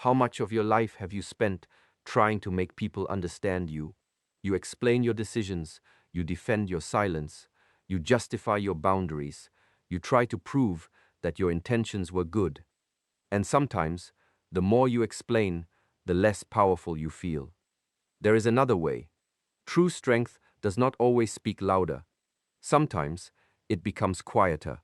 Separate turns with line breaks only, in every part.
How much of your life have you spent trying to make people understand you? You explain your decisions, you defend your silence, you justify your boundaries, you try to prove that your intentions were good. And sometimes, the more you explain, the less powerful you feel. There is another way. True strength does not always speak louder. Sometimes, it becomes quieter.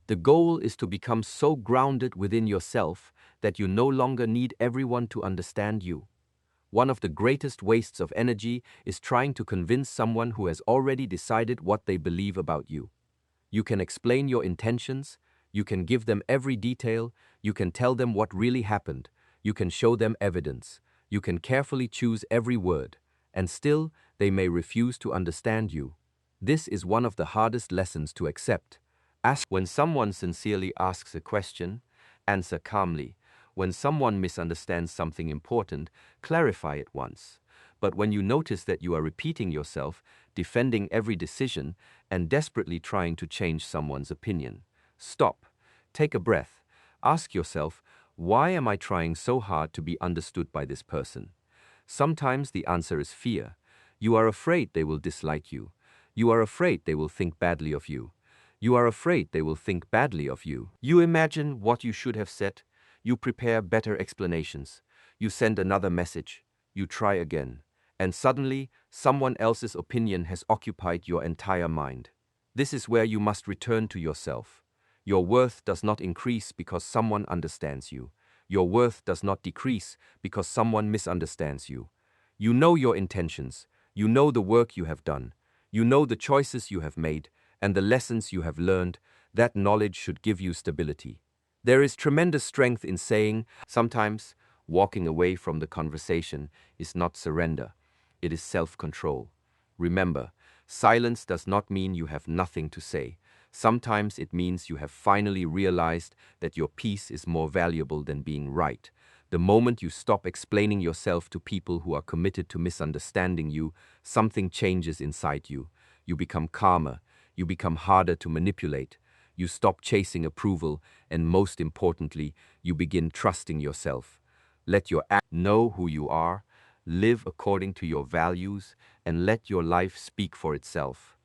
The goal is to become so grounded within yourself that you no longer need everyone to understand you. One of the greatest wastes of energy is trying to convince someone who has already decided what they believe about you. You can explain your intentions, you can give them every detail, you can tell them what really happened, you can show them evidence, you can carefully choose every word, and still they may refuse to understand you. This is one of the hardest lessons to accept. When someone sincerely asks a question, answer calmly. When someone misunderstands something important, clarify it once. But when you notice that you are repeating yourself, defending every decision, and desperately trying to change someone's opinion, stop. Take a breath. Ask yourself, why am I trying so hard to be understood by this person? Sometimes the answer is fear. You are afraid they will dislike you. You are afraid they will think badly of you. You are afraid they will think badly of you. You imagine what you should have said. You prepare better explanations. You send another message. You try again. And suddenly, someone else's opinion has occupied your entire mind. This is where you must return to yourself. Your worth does not increase because someone understands you. Your worth does not decrease because someone misunderstands you. You know your intentions. You know the work you have done. You know the choices you have made and the lessons you have learned. That knowledge should give you stability. There is tremendous strength in saying, sometimes walking away from the conversation is not surrender. It is self-control. Remember, silence does not mean you have nothing to say. Sometimes it means you have finally realized that your peace is more valuable than being right. The moment you stop explaining yourself to people who are committed to misunderstanding you, something changes inside you. You become calmer. You become harder to manipulate. You stop chasing approval, and most importantly, you begin trusting yourself. Let your act know who you are, live according to your values, and let your life speak for itself.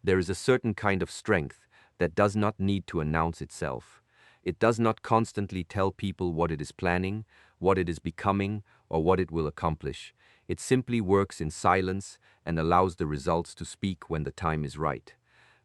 There is a certain kind of strength that does not need to announce itself. It does not constantly tell people what it is planning, what it is becoming, or what it will accomplish. It simply works in silence and allows the results to speak when the time is right.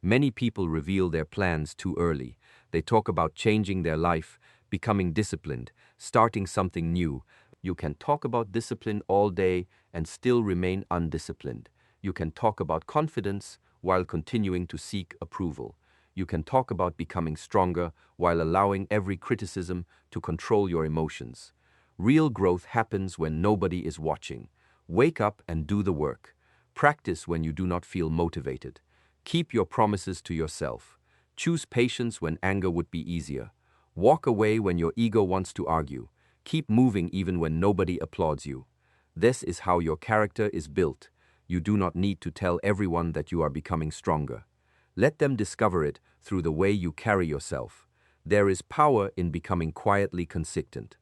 Many people reveal their plans too early. They talk about changing their life, becoming disciplined, starting something new. You can talk about discipline all day and still remain undisciplined. You can talk about confidence while continuing to seek approval. You can talk about becoming stronger while allowing every criticism to control your emotions. Real growth happens when nobody is watching. Wake up and do the work. Practice when you do not feel motivated. Keep your promises to yourself. Choose patience when anger would be easier. Walk away when your ego wants to argue. Keep moving even when nobody applauds you. This is how your character is built. You do not need to tell everyone that you are becoming stronger. Let them discover it through the way you carry yourself. There is power in becoming quietly consistent.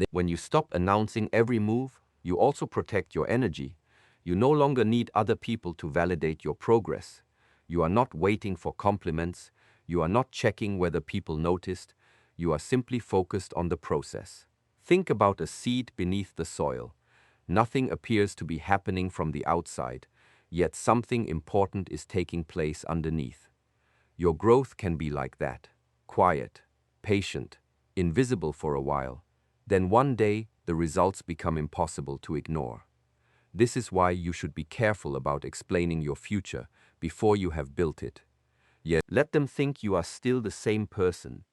When you stop announcing every move, you also protect your energy. You no longer need other people to validate your progress. You are not waiting for compliments. You are not checking whether people noticed. You are simply focused on the process. Think about a seed beneath the soil. Nothing appears to be happening from the outside, yet something important is taking place underneath. Your growth can be like that, quiet, patient, invisible for a while. Then one day, the results become impossible to ignore. This is why you should be careful about explaining your future before you have built it. Yet let them think you are still the same person.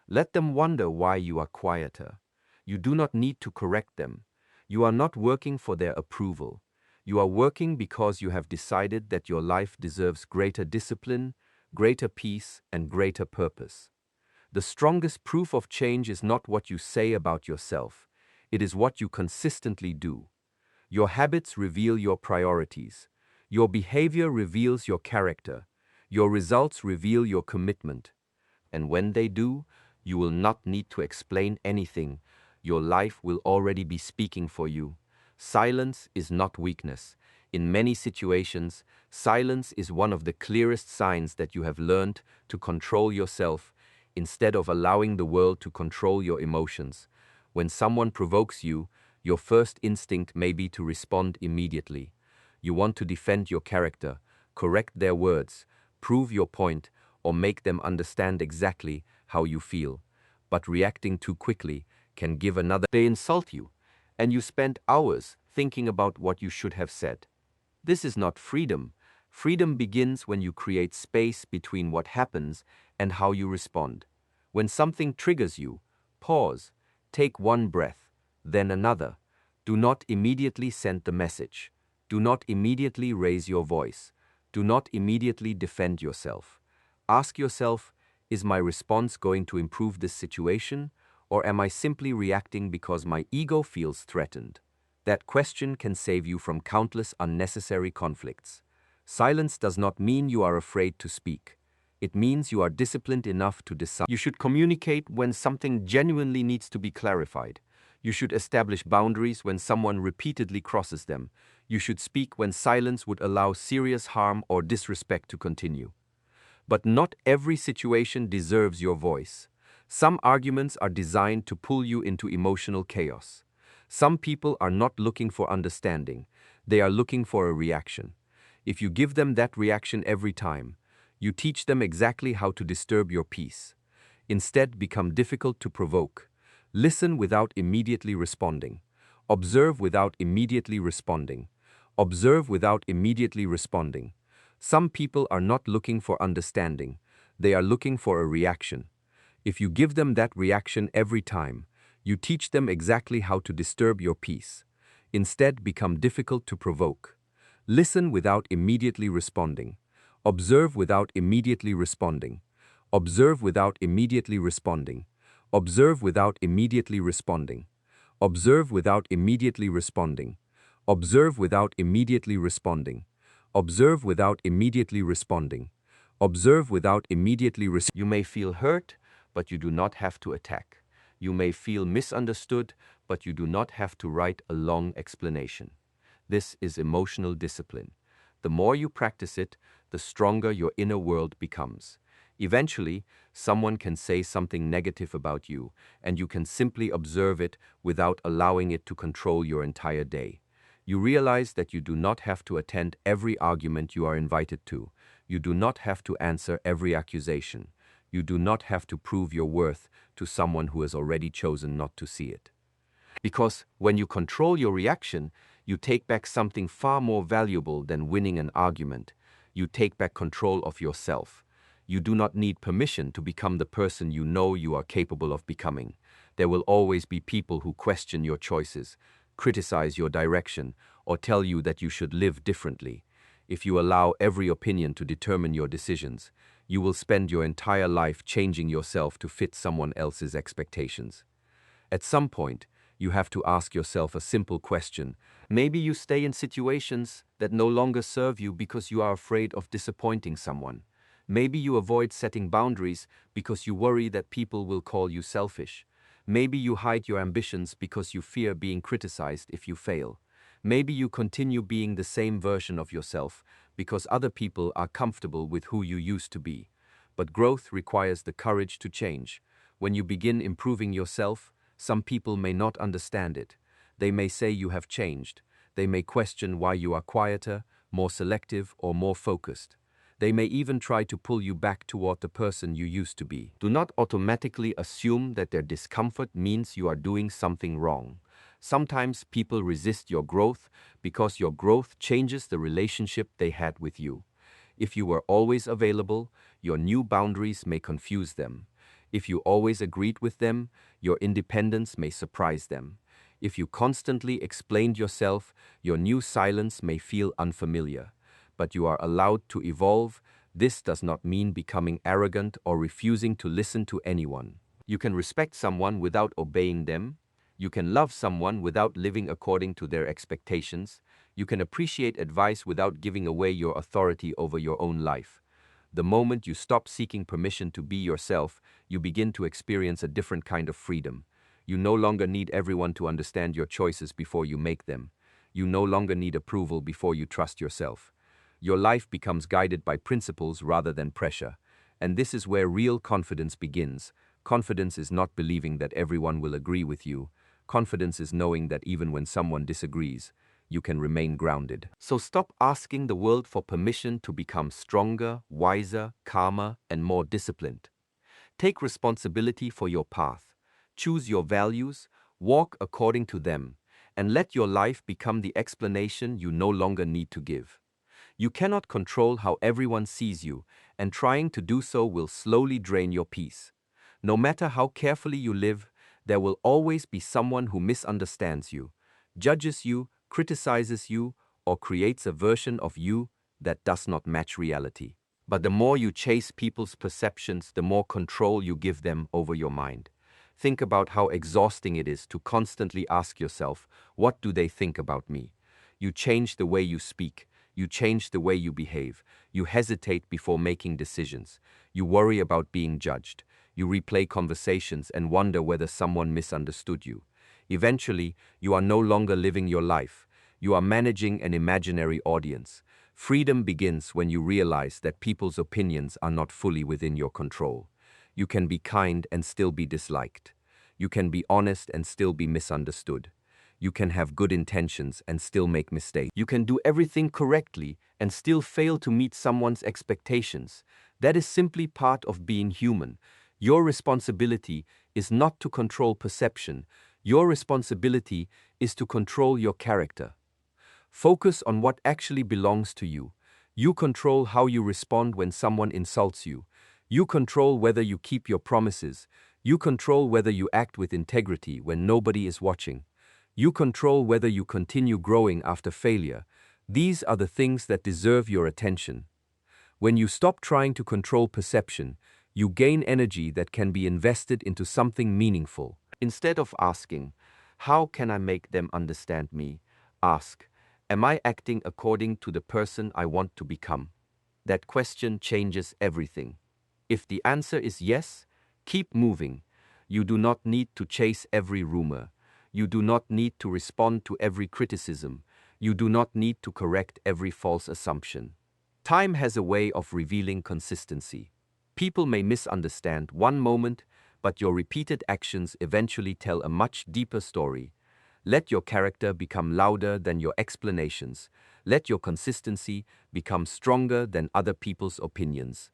Let them wonder why you are quieter. You do not need to correct them. You are not working for their approval. You are working because you have decided that your life deserves greater discipline, greater peace, and greater purpose. The strongest proof of change is not what you say about yourself. It is what you consistently do. Your habits reveal your priorities. Your behavior reveals your character. Your results reveal your commitment. And when they do, you will not need to explain anything. your life will already be speaking for you. Silence is not weakness. In many situations, silence is one of the clearest signs that you have learned to control yourself instead of allowing the world to control your emotions. When someone provokes you, your first instinct may be to respond immediately. You want to defend your character, correct their words, prove your point, or make them understand exactly how you feel. But reacting too quickly can give another. They insult you, and you spend hours thinking about what you should have said. This is not freedom. Freedom begins when you create space between what happens and how you respond. When something triggers you, pause, take one breath, then another. Do not immediately send the message. Do not immediately raise your voice. Do not immediately defend yourself. Ask yourself, is my response going to improve this situation, or am I simply reacting because my ego feels threatened? That question can save you from countless unnecessary conflicts. Silence does not mean you are afraid to speak. It means you are disciplined enough to decide. You should communicate when something genuinely needs to be clarified. You should establish boundaries when someone repeatedly crosses them. You should speak when silence would allow serious harm or disrespect to continue. But not every situation deserves your voice. Some arguments are designed to pull you into emotional chaos. Some people are not looking for understanding. They are looking for a reaction. If you give them that reaction every time, you teach them exactly how to disturb your peace. Instead, become difficult to provoke. Listen without immediately responding. Observe without immediately responding. Observe without immediately responding. Some people are not looking for understanding. They are looking for a reaction. If you give them that reaction every time, you teach them exactly how to disturb your peace. Instead, become difficult to provoke. Listen without immediately responding. Observe without immediately responding. Observe without immediately responding. Observe without immediately responding. Observe without immediately responding. Observe without immediately responding. Observe without immediately responding. Observe without immediately responding. You may feel hurt, but you do not have to attack. You may feel misunderstood, but you do not have to write a long explanation. This is emotional discipline. The more you practice it, the stronger your inner world becomes. Eventually, someone can say something negative about you, and you can simply observe it without allowing it to control your entire day. You realize that you do not have to attend every argument you are invited to. You do not have to answer every accusation. You do not have to prove your worth to someone who has already chosen not to see it. Because when you control your reaction, you take back something far more valuable than winning an argument. You take back control of yourself. You do not need permission to become the person you know you are capable of becoming. There will always be people who question your choices, criticize your direction, or tell you that you should live differently. If you allow every opinion to determine your decisions, you will spend your entire life changing yourself to fit someone else's expectations. At some point, you have to ask yourself a simple question. Maybe you stay in situations that no longer serve you because you are afraid of disappointing someone. Maybe you avoid setting boundaries because you worry that people will call you selfish. Maybe you hide your ambitions because you fear being criticized if you fail. Maybe you continue being the same version of yourself because other people are comfortable with who you used to be. But growth requires the courage to change. When you begin improving yourself, some people may not understand it. They may say you have changed. They may question why you are quieter, more selective, or more focused. They may even try to pull you back toward the person you used to be. Do not automatically assume that their discomfort means you are doing something wrong. Sometimes people resist your growth because your growth changes the relationship they had with you. If you were always available, your new boundaries may confuse them. If you always agreed with them, your independence may surprise them. If you constantly explained yourself, your new silence may feel unfamiliar. But you are allowed to evolve. This does not mean becoming arrogant or refusing to listen to anyone. You can respect someone without obeying them. You can love someone without living according to their expectations. You can appreciate advice without giving away your authority over your own life. The moment you stop seeking permission to be yourself, you begin to experience a different kind of freedom. You no longer need everyone to understand your choices before you make them. You no longer need approval before you trust yourself. Your life becomes guided by principles rather than pressure. And this is where real confidence begins. Confidence is not believing that everyone will agree with you. Confidence is knowing that even when someone disagrees, you can remain grounded. So stop asking the world for permission to become stronger, wiser, calmer, and more disciplined. Take responsibility for your path. Choose your values, walk according to them, and let your life become the explanation you no longer need to give. You cannot control how everyone sees you, and trying to do so will slowly drain your peace. No matter how carefully you live, there will always be someone who misunderstands you, judges you, criticizes you, or creates a version of you that does not match reality. But the more you chase people's perceptions, the more control you give them over your mind. Think about how exhausting it is to constantly ask yourself, what do they think about me? You change the way you speak. You change the way you behave. You hesitate before making decisions. You worry about being judged. You replay conversations and wonder whether someone misunderstood you. Eventually, you are no longer living your life. You are managing an imaginary audience. Freedom begins when you realize that people's opinions are not fully within your control. You can be kind and still be disliked. You can be honest and still be misunderstood. You can have good intentions and still make mistakes. You can do everything correctly and still fail to meet someone's expectations. That is simply part of being human. Your responsibility is not to control perception. Your responsibility is to control your character. Focus on what actually belongs to you. You control how you respond when someone insults you. You control whether you keep your promises. You control whether you act with integrity when nobody is watching. You control whether you continue growing after failure. These are the things that deserve your attention. When you stop trying to control perception, you gain energy that can be invested into something meaningful. Instead of asking, how can I make them understand me? Ask, am I acting according to the person I want to become? That question changes everything. If the answer is yes, keep moving. You do not need to chase every rumor. You do not need to respond to every criticism. You do not need to correct every false assumption. Time has a way of revealing consistency. People may misunderstand one moment, but your repeated actions eventually tell a much deeper story. Let your character become louder than your explanations. Let your consistency become stronger than other people's opinions.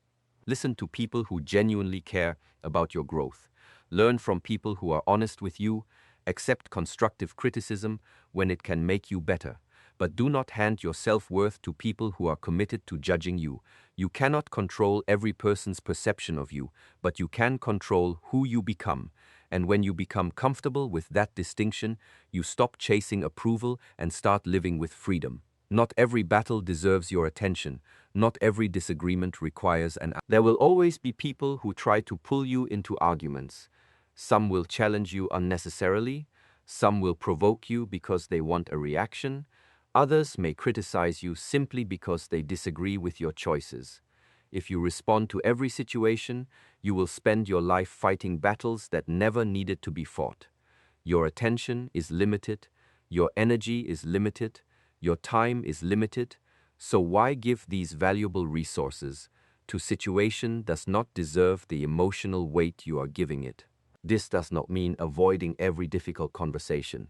Listen to people who genuinely care about your growth. Learn from people who are honest with you. Accept constructive criticism when it can make you better. But do not hand your self-worth to people who are committed to judging you. You cannot control every person's perception of you, but you can control who you become. And when you become comfortable with that distinction, you stop chasing approval and start living with freedom. Not every battle deserves your attention. Not every disagreement requires an answer. There will always be people who try to pull you into arguments. Some will challenge you unnecessarily. Some will provoke you because they want a reaction. Others may criticize you simply because they disagree with your choices. If you respond to every situation, you will spend your life fighting battles that never needed to be fought. Your attention is limited, your energy is limited, your time is limited, so why give these valuable resources to situation does not deserve the emotional weight you are giving it? This does not mean avoiding every difficult conversation.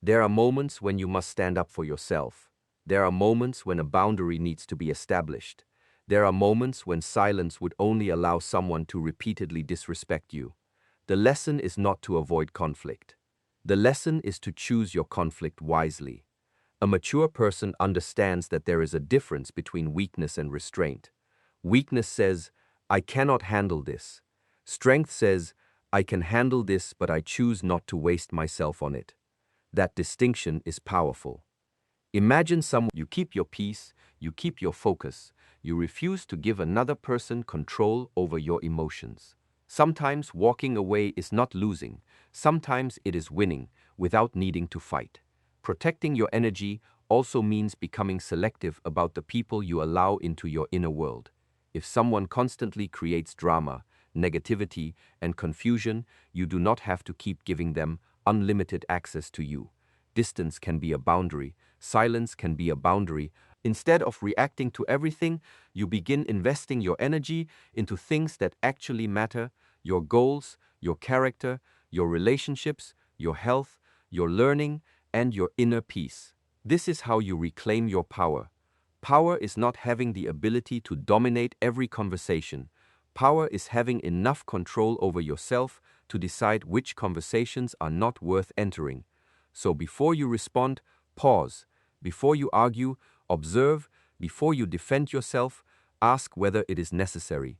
There are moments when you must stand up for yourself. There are moments when a boundary needs to be established. There are moments when silence would only allow someone to repeatedly disrespect you. The lesson is not to avoid conflict. The lesson is to choose your conflict wisely. A mature person understands that there is a difference between weakness and restraint. Weakness says, I cannot handle this. Strength says, I can handle this, but I choose not to waste myself on it. That distinction is powerful. Imagine someone you keep your peace, you keep your focus, you refuse to give another person control over your emotions. Sometimes walking away is not losing, sometimes it is winning without needing to fight. Protecting your energy also means becoming selective about the people you allow into your inner world. If someone constantly creates drama, negativity, and confusion, you do not have to keep giving them unlimited access to you. Distance can be a boundary, silence can be a boundary. Instead of reacting to everything, you begin investing your energy into things that actually matter: your goals, your character, your relationships, your health, your learning, and your inner peace. This is how you reclaim your power. Power is not having the ability to dominate every conversation. Power is having enough control over yourself to decide which conversations are not worth entering. So before you respond, pause. Before you argue, observe. Before you defend yourself, ask whether it is necessary.